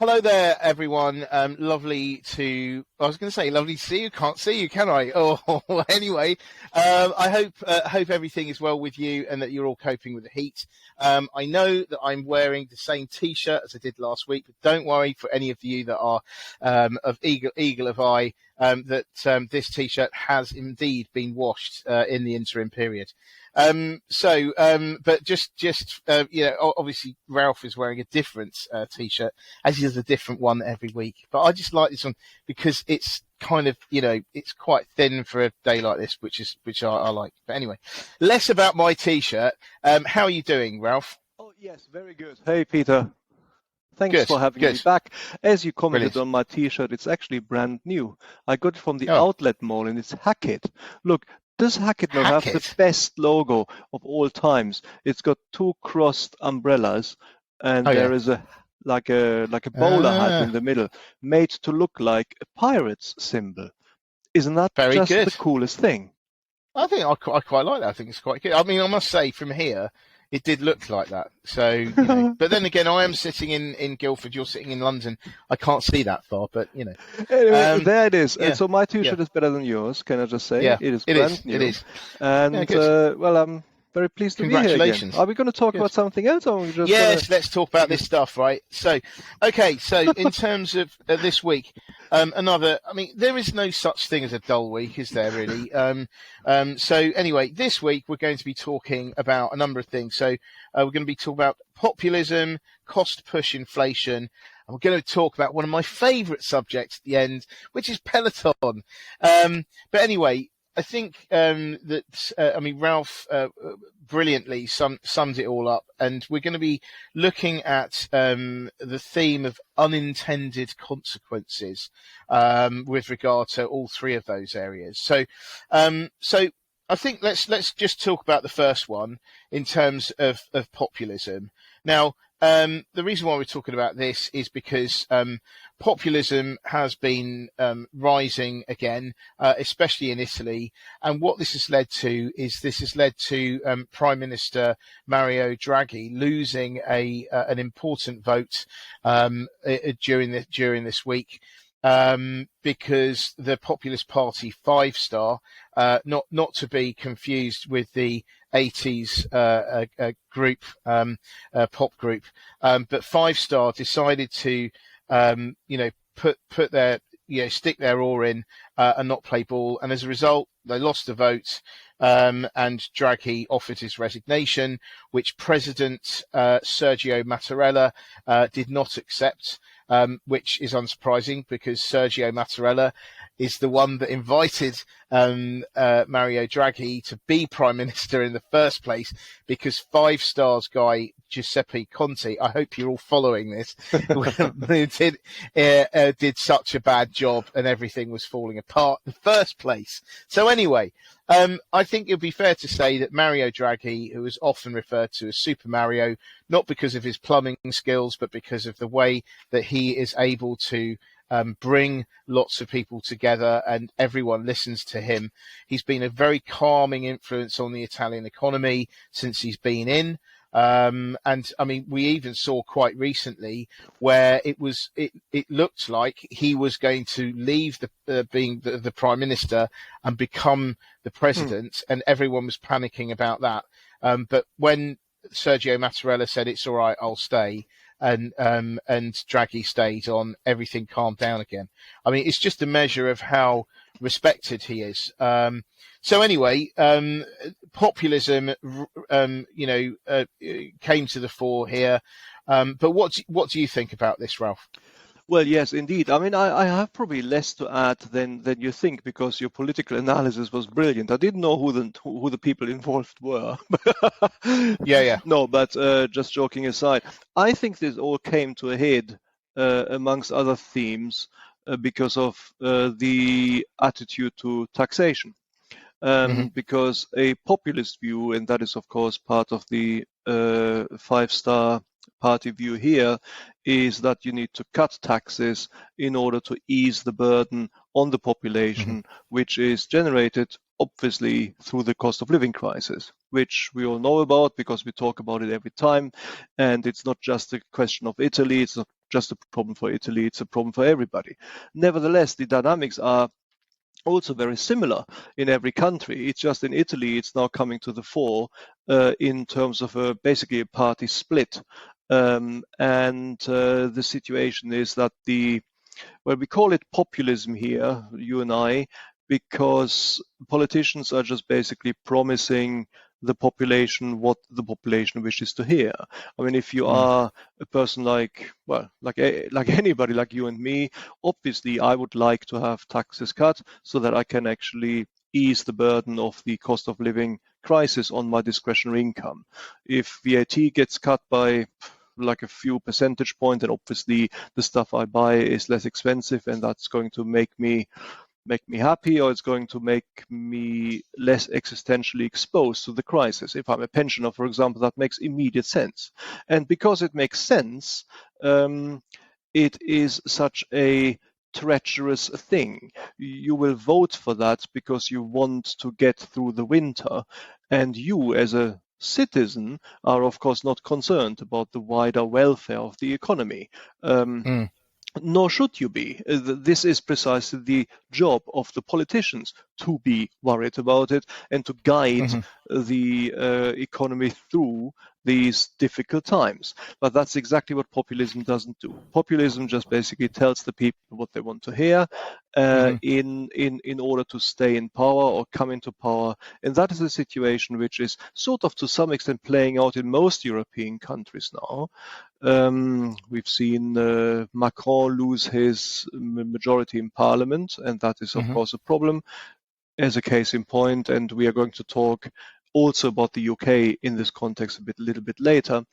Hello there, everyone. Lovely to. I was going to say lovely to see you. Can't see you, can I? Oh, anyway. I hope everything is well with you and that you're all coping with the heat. I know that I'm wearing the same T-shirt as I did last week, but don't worry for any of you that are of eagle of eye. That this T-shirt has indeed been washed in the interim period. But obviously Ralph is wearing a different T-shirt, as he does a different one every week. But I just like this one because it's kind of, it's quite thin for a day like this, which I like. But anyway, less about my T-shirt. How are you doing, Ralph? Oh, yes, very good. Hey, Peter. Thanks Good, for having good. me back. As you commented Brilliant. on my T-shirt, it's actually brand new. I got it from the Oh, outlet mall, and it's Hackett. Look, does Hackett not have the Hackett. best logo of all times? It's got two crossed umbrellas, and Oh there yeah. is a bowler hat in Ah, the middle, made to look like a pirate's symbol. Isn't that very just the good. coolest thing? I think I quite like that. I think it's quite good. I mean, I must say, from here, it did look like that. So, but then again, I am sitting in Guildford. You're sitting in London. I can't see that far, but Anyway, there it is. yeah, So my yeah, T-shirt is better than yours, can I just say? yeah. It is It is. brand It new. is. Yeah, And, good. well, I'm very pleased to be here again. Congratulations. Are we going to talk Good. about something else, or are we just going Yes, let's talk about this stuff, right? So, okay, so in terms of this week, I mean, there is no such thing as a dull week, is there really? So anyway, this week we're going to be talking about a number of things. So we're going to be talking about populism, cost push inflation, and we're going to talk about one of my favourite subjects at the end, which is Peloton. But anyway, I think Ralph brilliantly sums it all up, and we're going to be looking at the theme of unintended consequences with regard to all three of those areas. So I think let's just talk about the first one in terms of populism. Now, the reason why we're talking about this is because populism has been rising again, especially in Italy. And what this has led to Prime Minister Mario Draghi losing an important vote during this week. Because the Populist Party Five Star, not to be confused with the 80s group, pop group, but Five Star decided to, put their, stick their oar in and not play ball, and as a result, they lost the vote. And Draghi offered his resignation, which President Sergio Mattarella did not accept. Which is unsurprising because Sergio Mattarella is the one that invited Mario Draghi to be Prime Minister in the first place, because Five Stars guy Giuseppe Conte, I hope you're all following this, did such a bad job and everything was falling apart in the first place. So anyway, I think it would be fair to say that Mario Draghi, who is often referred to as Super Mario, not because of his plumbing skills, but because of the way that he is able to bring lots of people together and everyone listens to him. He's been a very calming influence on the Italian economy since he's been in. And I mean, we even saw quite recently where it looked like he was going to leave being the prime minister and become the president, and everyone was panicking about that. But when Sergio Mattarella said it's all right, I'll stay, and Draghi stayed on, everything calmed down again. I mean, it's just a measure of how respected he is. So anyway, populism, came to the fore here. But what do you think about this, Ralph? Well, yes, indeed. I mean, I have probably less to add than you think, because your political analysis was brilliant. I didn't know who the people involved were. Yeah. No, but just joking aside, I think this all came to a head, amongst other themes, because of the attitude to taxation. Because a populist view, and that is of course part of the five-star party view here, is that you need to cut taxes in order to ease the burden on the population, which is generated obviously through the cost of living crisis, which we all know about because we talk about it every time. And it's not just a question of Italy, it's not just a problem for Italy, it's a problem for everybody. Nevertheless, the dynamics are also very similar in every country. It's just in Italy, it's now coming to the fore in terms of basically a party split. And the situation is that well, we call it populism here, you and I, because politicians are just basically promising the population what the population wishes to hear. I mean, if you are a person like anybody, like you and me, obviously I would like to have taxes cut so that I can actually ease the burden of the cost of living crisis on my discretionary income. If VAT gets cut by like a few percentage points, and obviously the stuff I buy is less expensive, and that's going to make me happy, or it's going to make me less existentially exposed to the crisis. If I'm a pensioner, for example, that makes immediate sense. And because it makes sense, it is such a treacherous thing. You will vote for that because you want to get through the winter, and you as a citizen are of course not concerned about the wider welfare of the economy. Nor should you be. This is precisely the job of the politicians, to be worried about it and to guide the economy through these difficult times. But that's exactly what populism doesn't do. Populism just basically tells the people what they want to hear in order to stay in power or come into power. And that is a situation which is sort of to some extent playing out in most European countries now. We've seen Macron lose his majority in parliament, and that is of course a problem as a case in point. And we are going to talk also about the UK in this context a little bit later.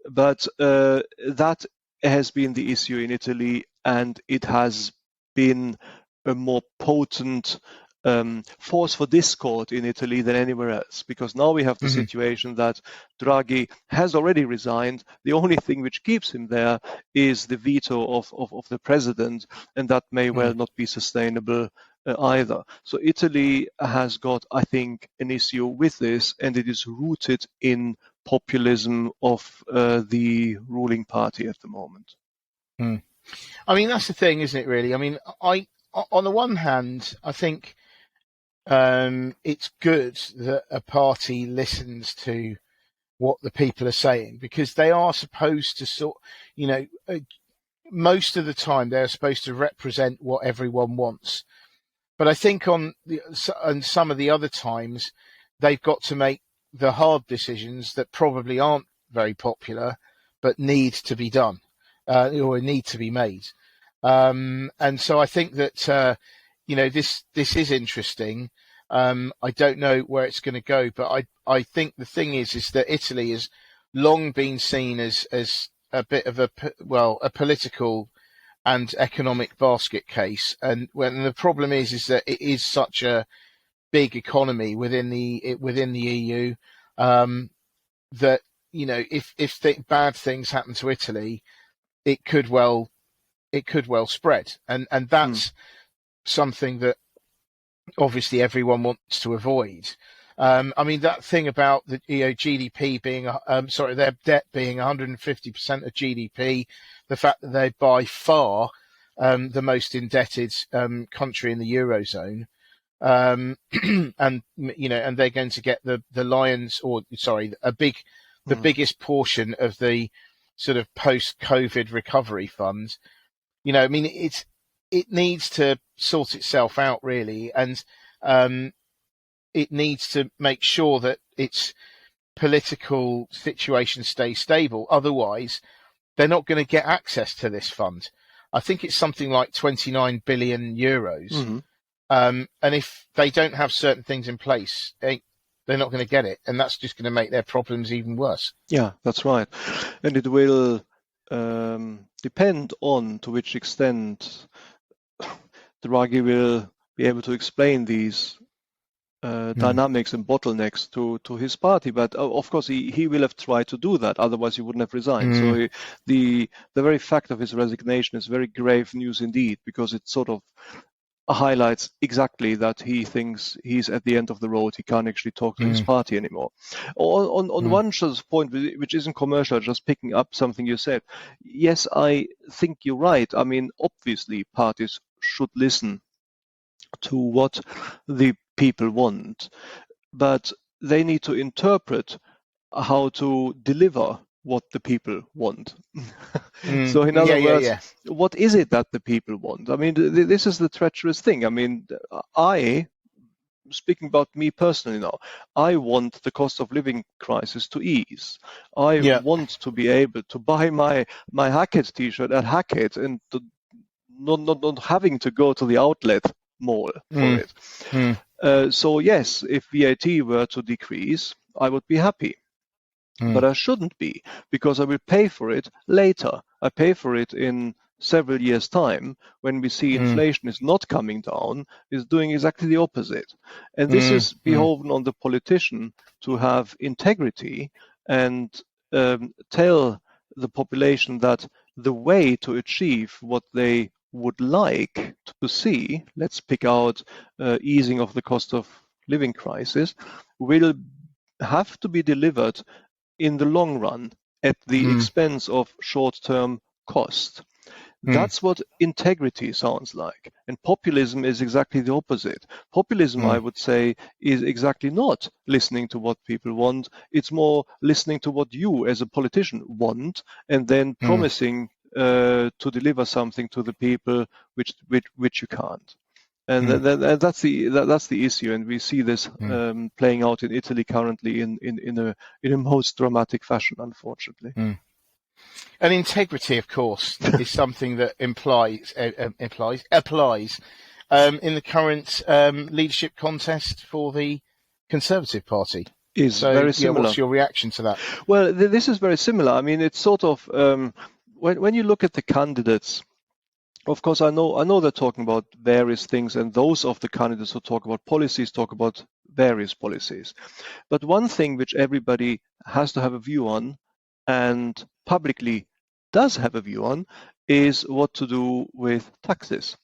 But that has been the issue in Italy, and it has been a more potent force for discord in Italy than anywhere else, because now we have the situation that Draghi has already resigned. The only thing which keeps him there is the veto of the president, and that may well not be sustainable either. So Italy has got, I think, an issue with this, and it is rooted in populism of the ruling party at the moment. I mean, that's the thing, isn't it, really? I mean, on the one hand, I think it's good that a party listens to what the people are saying, because they are supposed to most of the time they're supposed to represent what everyone wants. But I think on some of the other times, they've got to make the hard decisions that probably aren't very popular, but need to be done, or need to be made. And so I think that, this is interesting. I don't know where it's going to go, but I think the thing is that Italy has long been seen as a bit of a political and economic basket case. And when the problem is that it is such a big economy within the EU, that, if bad things happen to Italy, it could well spread, and that's something that obviously everyone wants to avoid. I mean, that thing about the GDP being their debt being 150% of GDP, the fact that they're by far the most indebted country in the Eurozone, and and they're going to get the biggest portion of the sort of post-COVID recovery fund. I mean, it needs to sort itself out, really, and it needs to make sure that its political situation stays stable. Otherwise, they're not going to get access to this fund. I think it's something like 29 billion euros. And if they don't have certain things in place, they're not going to get it. And that's just going to make their problems even worse. Yeah, that's right. And it will depend on to which extent Draghi will be able to explain these dynamics and bottlenecks to his party. But of course, he will have tried to do that. Otherwise, he wouldn't have resigned. So the very fact of his resignation is very grave news indeed, because it sort of highlights exactly that he thinks he's at the end of the road. He can't actually talk to his party anymore. On one just point, which isn't commercial, just picking up something you said. Yes, I think you're right. I mean, obviously, parties should listen to what the people want, but they need to interpret how to deliver what the people want. So, in other words, Yeah. what is it that the people want? I mean, this is the treacherous thing. I mean, speaking about me personally now, I want the cost of living crisis to ease. I Yeah. want to be able to buy my Hackett T-shirt at Hackett and not having to go to the outlet mall for it. So yes, if VAT were to decrease, I would be happy. But I shouldn't be, because I will pay for it later. I pay for it in several years' time when we see inflation is not coming down, is doing exactly the opposite. And this is beholden on the politician to have integrity and tell the population that the way to achieve what they would like to see, let's pick out easing of the cost of living crisis, will have to be delivered in the long run at the expense of short-term cost. That's what integrity sounds like. And populism is exactly the opposite. Populism, I would say, is exactly not listening to what people want. It's more listening to what you as a politician want and then promising to deliver something to the people which you can't. And that's the issue, and we see this playing out in Italy currently in a most dramatic fashion, unfortunately. And integrity, of course, is something that applies in the current leadership contest for the Conservative Party. Is very similar. What's your reaction to that? Well, this is very similar. I mean, it's sort of when you look at the candidates. Of course, I know they're talking about various things, and those of the candidates who talk about policies talk about various policies. But one thing which everybody has to have a view on, and publicly does have a view on, is what to do with taxes.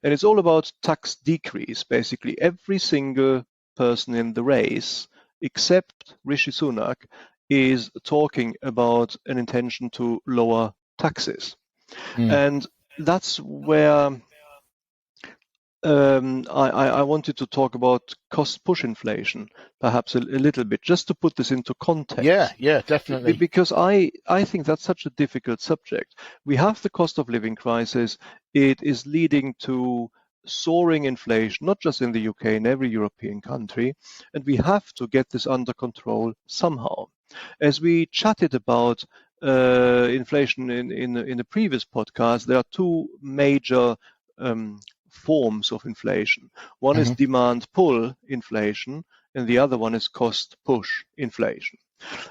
And it's all about tax decrease. Basically, every single person in the race, except Rishi Sunak, is talking about an intention to lower taxes. And that's where I wanted to talk about cost push inflation, perhaps a little bit, just to put this into context. Yeah, definitely. Because I think that's such a difficult subject. We have the cost of living crisis. It is leading to soaring inflation, not just in the UK, in every European country, and we have to get this under control somehow. As we chatted about inflation in the previous podcast, there are two major forms of inflation. One is demand pull inflation, and the other one is cost push inflation.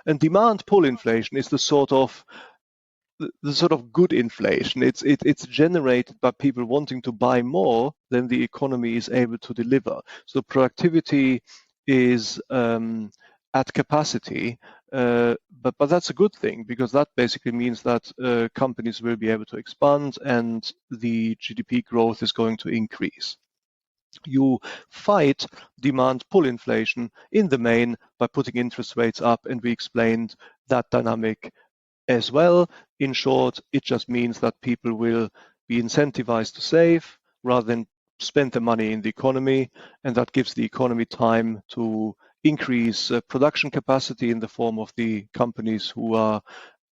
And demand pull inflation is the sort of good inflation. It's generated by people wanting to buy more than the economy is able to deliver. So productivity is at capacity, but that's a good thing, because that basically means that companies will be able to expand and the GDP growth is going to increase. You fight demand pull inflation in the main by putting interest rates up, and we explained that dynamic as well. In short, it just means that people will be incentivized to save rather than spend the money in the economy, and that gives the economy time to increase production capacity in the form of the companies who are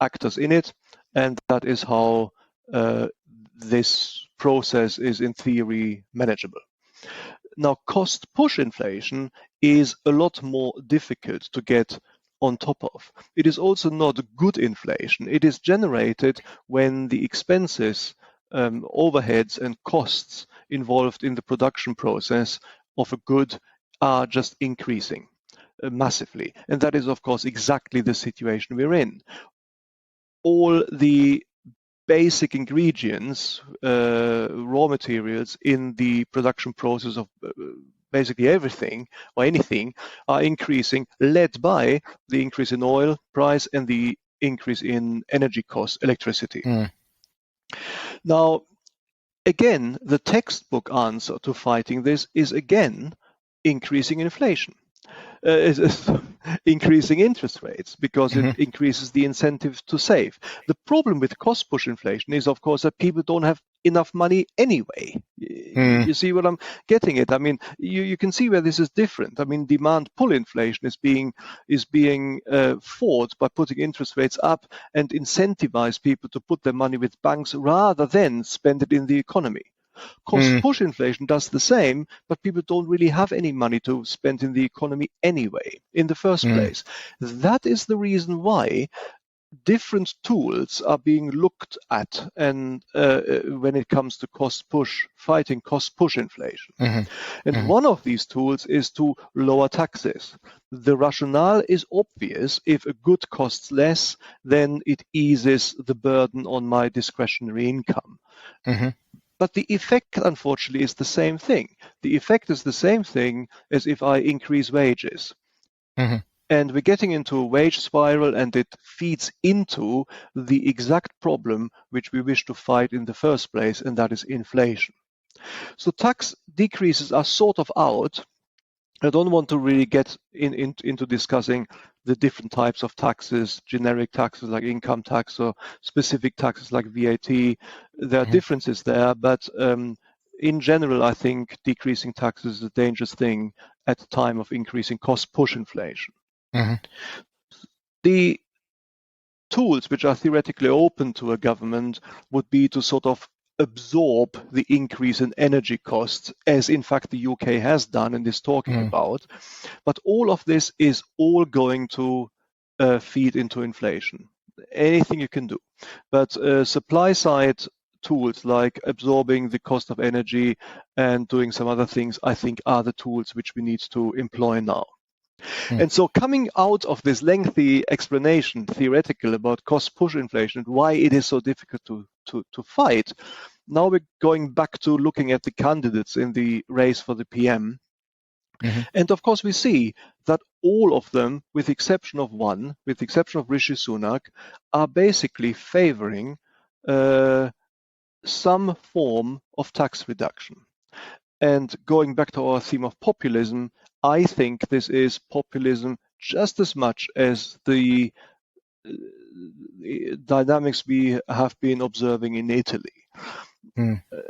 actors in it, and that is how this process is in theory manageable. Now, cost push inflation is a lot more difficult to get on top of. It is also not good inflation. It is generated when the expenses, overheads and costs involved in the production process of a good are just increasing massively. And that is, of course, exactly the situation we're in. All the basic ingredients, raw materials in the production process of basically everything or anything are increasing, led by the increase in oil price and the increase in energy costs, electricity. Now, again, the textbook answer to fighting this is again increasing inflation. Is increasing interest rates because it increases the incentive to save. The problem with cost push inflation is, of course, that people don't have enough money anyway. You see what I'm getting at? I mean, you can see where this is different. I mean, demand pull inflation is being fought by putting interest rates up and incentivize people to put their money with banks rather than spend it in the economy. Cost push inflation does the same, but people don't really have any money to spend in the economy anyway, in the first place. That is the reason why different tools are being looked at, and when it comes to fighting cost push inflation. And one of these tools is to lower taxes. The rationale is obvious. If a good costs less, then it eases the burden on my discretionary income. But the effect, unfortunately, is the same thing. The effect is the same thing as if I increase wages. And we're getting into a wage spiral, and it feeds into the exact problem which we wish to fight in the first place, and that is inflation. So tax decreases are sort of out. I don't want to really get into discussing the different types of taxes, generic taxes like income tax or specific taxes like VAT. There are differences there, but in general, I think decreasing taxes is a dangerous thing at the time of increasing cost push inflation. The tools which are theoretically open to a government would be to sort of absorb the increase in energy costs, as in fact the UK has done and is talking about. But all of this is all going to feed into inflation. Anything you can do. But supply side tools like absorbing the cost of energy and doing some other things, I think, are the tools which we need to employ now. And so coming out of this lengthy explanation, theoretical, about cost push inflation and why it is so difficult to fight, now we're going back to looking at the candidates in the race for the PM. And of course, we see that all of them, with the exception of one, with the exception of Rishi Sunak, are basically favoring some form of tax reduction. And going back to our theme of populism, I think this is populism just as much as the dynamics we have been observing in Italy.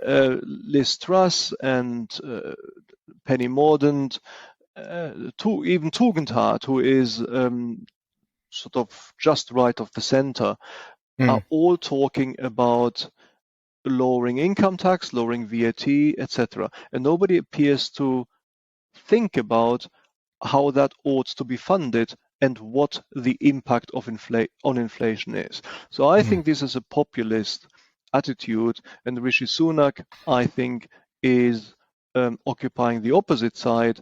Liz Truss and Penny Mordaunt, even Tugendhat, who is sort of just right of the center, are all talking about lowering income tax, lowering VAT, etc. And nobody appears to think about how that ought to be funded and what the impact of on inflation is. So I think this is a populist attitude, and Rishi Sunak, I think, is occupying the opposite side.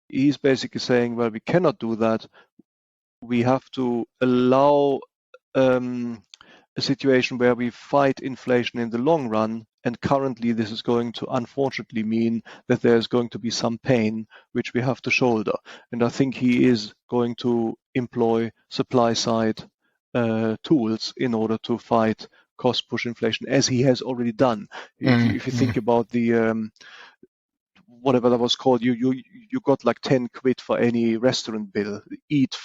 He's basically saying, well, we cannot do that. We have to allow a situation where we fight inflation in the long run, and currently this is going to unfortunately mean that there's going to be some pain which we have to shoulder. And I think he is going to employ supply side tools in order to fight cost push inflation, as he has already done. If you think about the whatever that was called, you got like 10 quid for any restaurant bill. Eat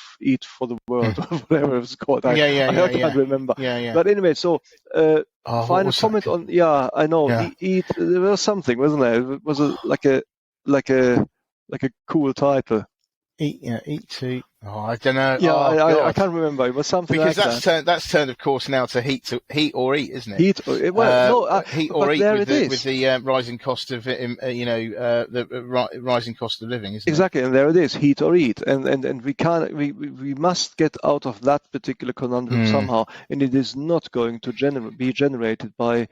for the world, or whatever it was called. I can't remember. But anyway, so final comment on. Yeah, I know. Yeah. Eat. There was something, wasn't there? It was like a cool title. Eat to. Oh, I don't know. Yeah, I can't remember. It was something because like that. That's turned, of course, now to heat or eat, isn't it? Heat. Well, heat or eat with the rising cost of the rising cost of living, isn't exactly, and there it is, heat or eat, and we must get out of that particular conundrum somehow, and it is not going to be generated by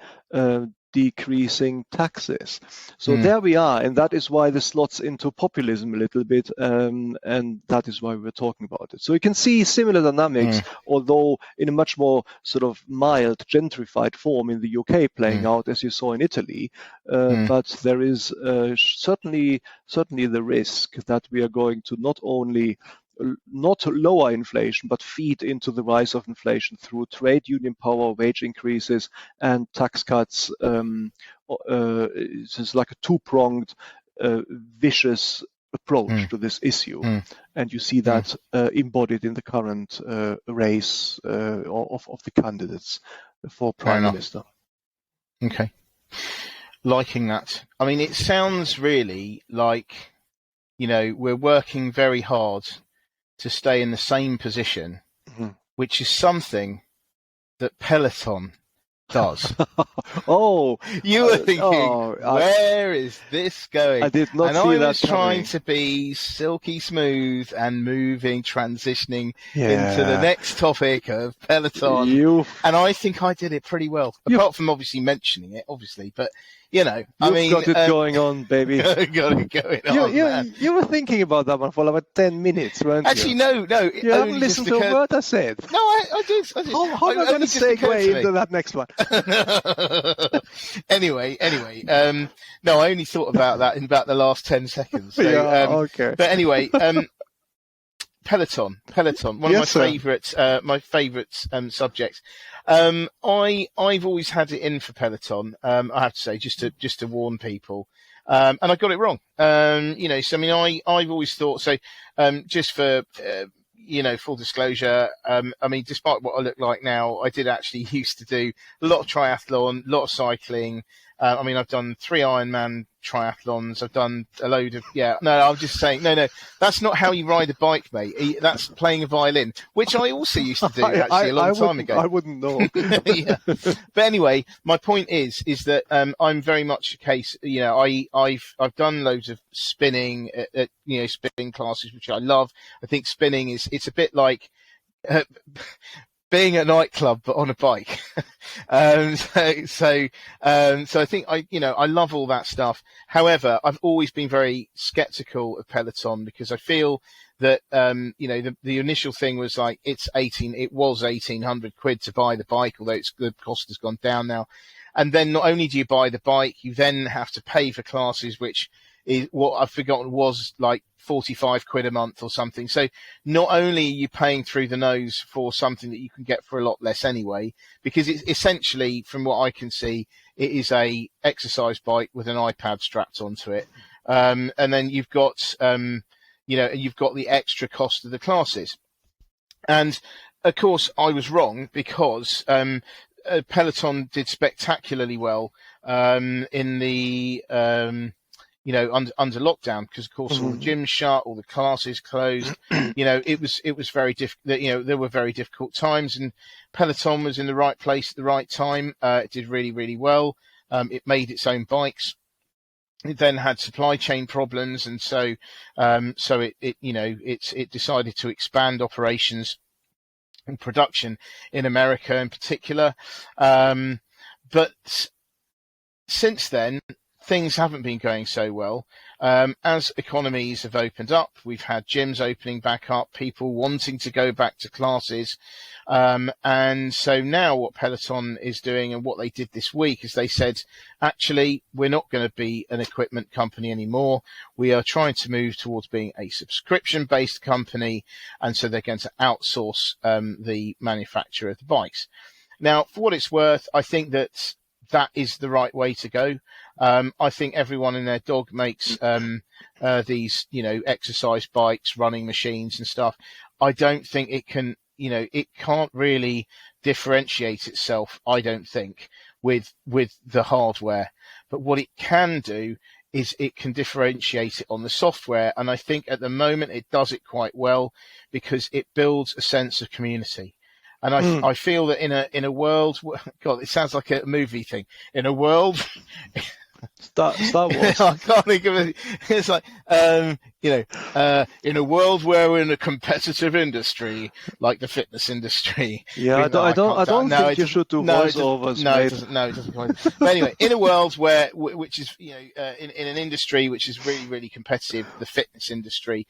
decreasing taxes. So there we are, and that is why this slots into populism a little bit, and that is why we're talking about it. So you can see similar dynamics, although in a much more sort of mild, gentrified form in the UK playing out, as you saw in Italy. But there is certainly the risk that we are going to not only not lower inflation, but feed into the rise of inflation through trade union power, wage increases, and tax cuts. It's like a two-pronged, vicious approach to this issue. And you see that embodied in the current race of the candidates for Prime Minister. Okay. Liking that. I mean, it sounds really like, we're working very hard to stay in the same position, which is something that Peloton does. Oh, you were thinking, where is this going? I did not and see I that was trying to be silky smooth and transitioning into the next topic of Peloton. And I think I did it pretty well, apart from obviously mentioning it, but You've got it going on, baby. got it going on. You were thinking about that one for about 10 minutes, weren't you? Actually, no. You haven't listened to a word I said. No, I did. How am I going to segue into that next one? Anyway. No, I only thought about that in about the last 10 seconds. So, okay. But anyway, Peloton, one of my favourite subjects. I've always had it in for Peloton. I have to say, just to warn people. And I got it wrong. I've always thought so. Just for full disclosure, despite what I look like now, I did actually used to do a lot of triathlon, a lot of cycling. I've done 3 Ironman triathlons. I've done a load of, I'm just saying, no, that's not how you ride a bike, mate. That's playing a violin, which I also used to do actually a long time ago. I wouldn't know. Yeah. But anyway, my point is that, I'm very much a case, I've done loads of spinning at spinning classes, which I love. I think spinning it's a bit like, being at a nightclub but on a bike. So I think I love all that stuff. However, I've always been very skeptical of Peloton because I feel that the initial thing was like it was 1,800 quid to buy the bike, although the cost has gone down now. And then not only do you buy the bike, you then have to pay for classes, which is what I've forgotten was like 45 quid a month or something. So not only are you paying through the nose for something that you can get for a lot less anyway, because it's essentially, from what I can see, it is a exercise bike with an iPad strapped onto it. And then you've got, you've got the extra cost of the classes. And of course I was wrong because, Peloton did spectacularly well, in the, under lockdown, because of course all the gyms shut, all the classes closed. It was very there were very difficult times, and Peloton was in the right place at the right time. It did really, really well. It made its own bikes. It then had supply chain problems, and so it decided to expand operations and production in America in particular. But since then, things haven't been going so well. As economies have opened up, we've had gyms opening back up, people wanting to go back to classes. And so now what Peloton is doing, and what they did this week, is they said, actually, we're not going to be an equipment company anymore. We are trying to move towards being a subscription-based company. And so they're going to outsource the manufacture of the bikes. Now, for what it's worth, I think that is the right way to go. I think everyone and their dog makes these, exercise bikes, running machines and stuff. I don't think it can, it can't really differentiate itself, I don't think, with the hardware. But what it can do is it can differentiate it on the software. And I think at the moment it does it quite well because it builds a sense of community. And I feel that in a world, God, it sounds like a movie thing. In a world, Star Wars. I can't think of it. It's like, in a world where we're in a competitive industry, like the fitness industry. Yeah, I don't think you should do voiceovers. No, it doesn't quite. But anyway, in a world which is, in an industry which is really, really competitive, the fitness industry,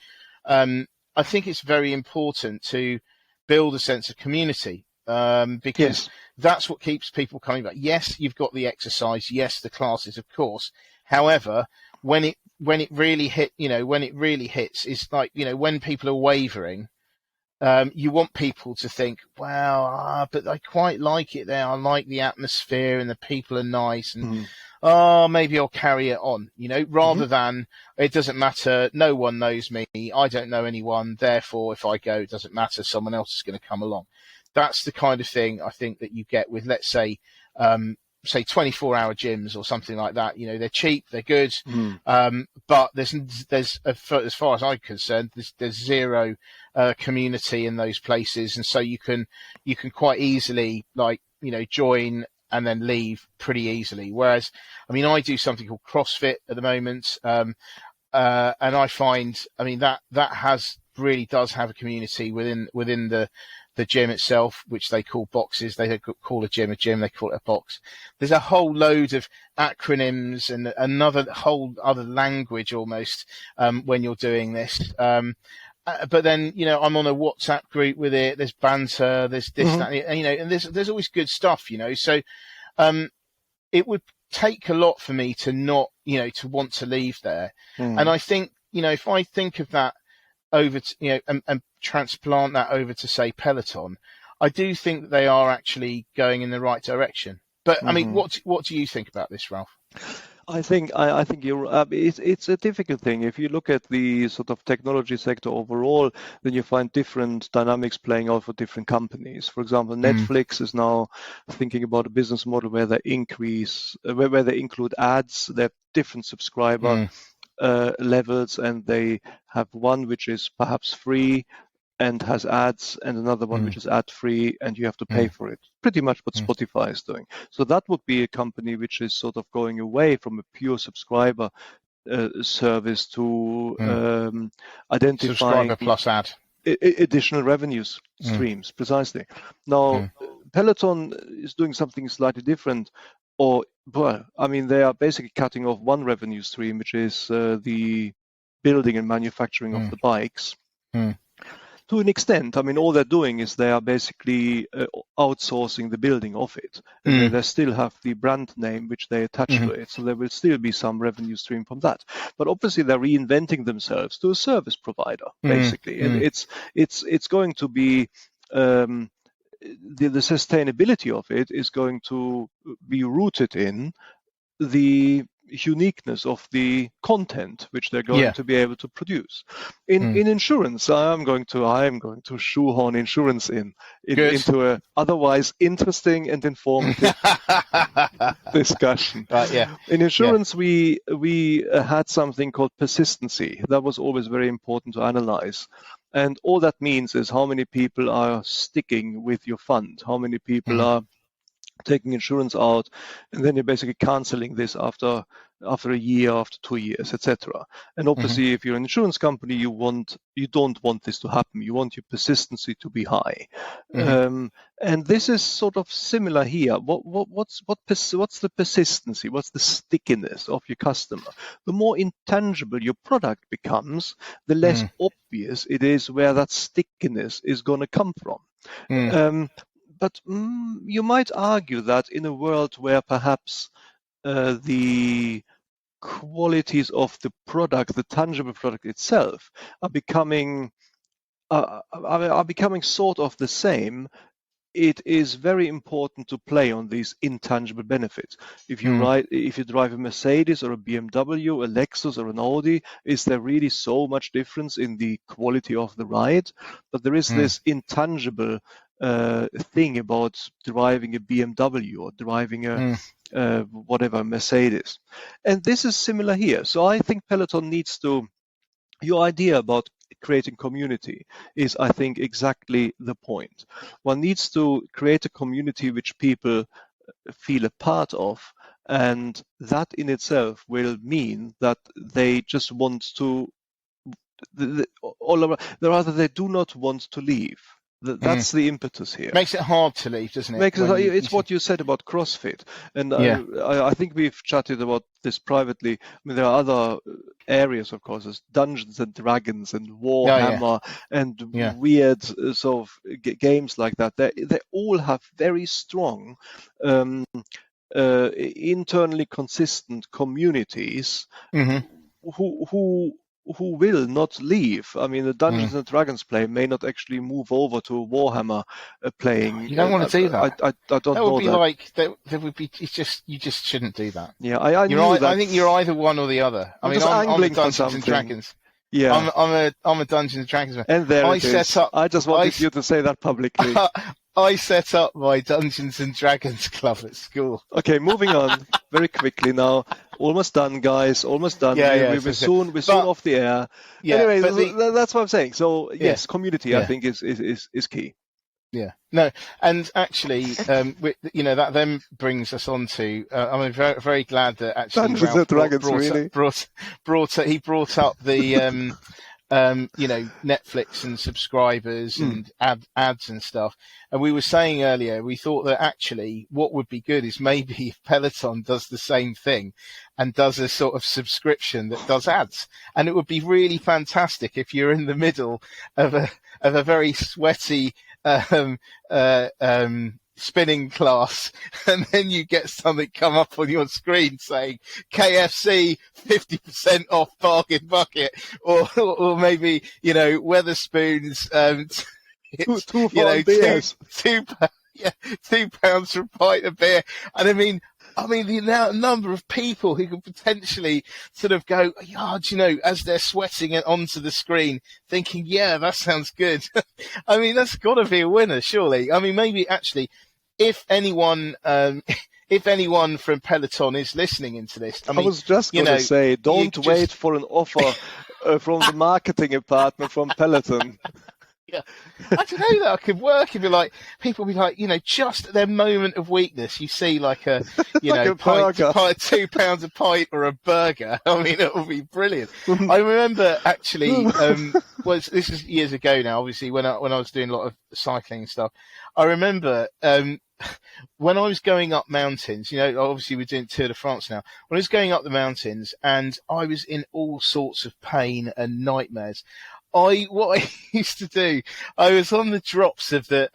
I think it's very important to build a sense of community, because that's what keeps people coming back. Yes, you've got the exercise. Yes, the classes, of course. However, when it when it really hits is like, when people are wavering. You want people to think, wow, but I quite like it there. I like the atmosphere and the people are nice, and maybe I'll carry it on, rather than it doesn't matter. No one knows me. I don't know anyone. Therefore, if I go, it doesn't matter. Someone else is going to come along. That's the kind of thing I think that you get with, let's say, 24-hour gyms or something like that. They're cheap, they're good, but there's as far as I'm concerned, there's zero community in those places, and so you can quite easily join and then leave pretty easily. Whereas, I do something called CrossFit at the moment, and I find, that really does have a community within the gym itself, which they call boxes. They don't call a gym, they call it a box. There's a whole load of acronyms and another whole other language almost when you're doing this. But then, I'm on a WhatsApp group with it. There's banter, there's this, that, and there's always good stuff, So it would take a lot for me to not, to want to leave there. And I think, if I think of that over to, and transplant that over to, say, Peloton, I do think that they are actually going in the right direction. But what do you think about this, Ralph? I think you're. It's a difficult thing. If you look at the sort of technology sector overall, then you find different dynamics playing out for different companies. For example, Netflix is now thinking about a business model where they where they include ads. They have different subscriber levels, and they have one which is perhaps free and has ads, and another one which is ad-free, and you have to pay for it. Pretty much what Spotify is doing. So that would be a company which is sort of going away from a pure subscriber service to identifying subscriber plus ad additional revenues streams. Precisely. Now, Peloton is doing something slightly different. They are basically cutting off one revenue stream, which is the building and manufacturing of the bikes. To an extent, all they're doing is they are basically outsourcing the building of it. And they still have the brand name which they attach to it, so there will still be some revenue stream from that. But obviously, they're reinventing themselves to a service provider, basically, and it's going to be the sustainability of it is going to be rooted in the uniqueness of the content which they're going to be able to produce. In insurance, I am going to shoehorn insurance into a otherwise interesting and informative discussion. In insurance, we had something called persistency. That was always very important to analyze. And all that means is how many people are sticking with your fund, how many people are taking insurance out, and then you're basically canceling this after a year, after 2 years, etc. And obviously, if you're an insurance company, you don't want this to happen. You want your persistency to be high, and this is sort of similar here. What's the persistency? What's the stickiness of your customer? The more intangible your product becomes, the less obvious it is where that stickiness is going to come from. But you might argue that in a world where perhaps the qualities of the product, the tangible product itself, are becoming sort of the same, it is very important to play on these intangible benefits. If you drive a Mercedes or a BMW, a Lexus or an Audi, is there really so much difference in the quality of the ride? But there is this intangible thing about driving a BMW or driving a whatever Mercedes, and this is similar here. So I think Peloton needs to. Your idea about creating community is, I think, exactly the point. One needs to create a community which people feel a part of, and that in itself will mean that they just want to. Rather, they do not want to leave. That's the impetus here. Makes it hard to leave, doesn't it? It's what you said about CrossFit. And I think we've chatted about this privately. There are other areas, of course, as Dungeons and Dragons and Warhammer and weird sort of games like that. They all have very strong, internally consistent communities who will not leave. I mean, the Dungeons and Dragons play may not actually move over to Warhammer playing. You don't want to do that. I don't know that. That would be like there would be. It's just you just shouldn't do that. Yeah, I knew that. I think you're either one or the other. I'm just angling for Dungeons something. and Dragons. Yeah, I'm a Dungeons and Dragons man. And there it is. I just wanted you to say that publicly. I set up my Dungeons and Dragons club at school. Okay, moving on very quickly now. Almost done, guys. Almost done. We're soon off the air. Yeah, anyway, that's what I'm saying. So yes, community I think is key. Yeah. No, and actually, that then brings us on to. I'm very, very glad that actually Dungeons and Dragons brought up the. Netflix and subscribers and ads and stuff. And we were saying earlier, we thought that actually what would be good is maybe if Peloton does the same thing and does a sort of subscription that does ads. And it would be really fantastic if you're in the middle of a very sweaty, spinning class, and then you get something come up on your screen saying KFC 50% off bargain bucket, or maybe Weatherspoons, £2 for a pint of beer. And I mean the number of people who could potentially sort of go, as they're sweating it onto the screen, thinking, yeah, that sounds good. I mean, that's got to be a winner, surely. I mean, maybe actually, if anyone from Peloton is listening into this, I was just going to say, don't wait for an offer from the marketing department from Peloton. Yeah, I don't know, that could work. It'd be like, people be like, just at their moment of weakness, you see like a, like a pint, £2 a pint or a burger. I mean, it would be brilliant. I remember actually, this is years ago now, obviously, when I was doing a lot of cycling and stuff. I remember, when I was going up mountains, obviously we're doing Tour de France now. When I was going up the mountains and I was in all sorts of pain and nightmares, what I used to do, I was on the drops of the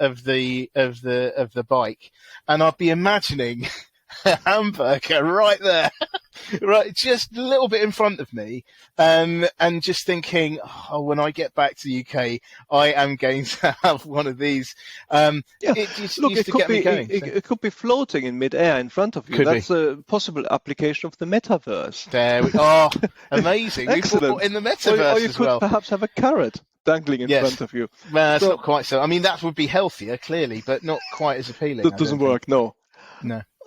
bike, and I'd be imagining a hamburger right there, right, just a little bit in front of me, and just thinking, when I get back to the UK, I am going to have one of these. It could be floating in midair in front of you. That's a possible application of the metaverse. There we are. Amazing. Excellent. In the metaverse or you could perhaps have a carrot dangling in front of you. Well, that's not quite so. I mean, that would be healthier, clearly, but not quite as appealing. That doesn't work. No.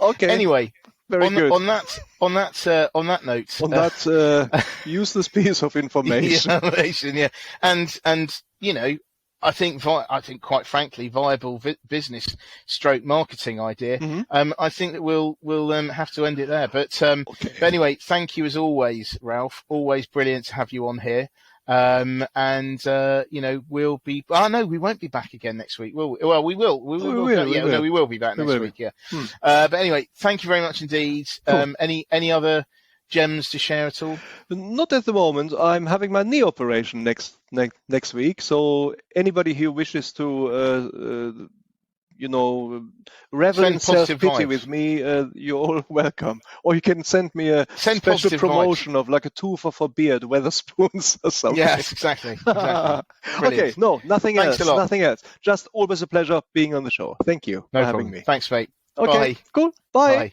Okay. Anyway, very good. On that note, on that useless piece of information. And I think quite frankly, viable business stroke marketing idea. I think that we'll have to end it there. But anyway, thank you as always, Ralph. Always brilliant to have you on here. We'll be. Oh no, we won't be back again next week. Will we? Well, we will. We will be back next week. Yeah. But anyway, thank you very much indeed. Cool. Any other gems to share at all? Not at the moment. I'm having my knee operation next week. So anybody who wishes to revel in self-pity with me, you're all welcome. Or you can send me a special promotion of like a 2 for beer at Weatherspoons or something. Yes, exactly. Okay, no, nothing else. Nothing else. Just always a pleasure being on the show. Thank you for having me. Thanks, mate. Okay, Bye. Cool. Bye.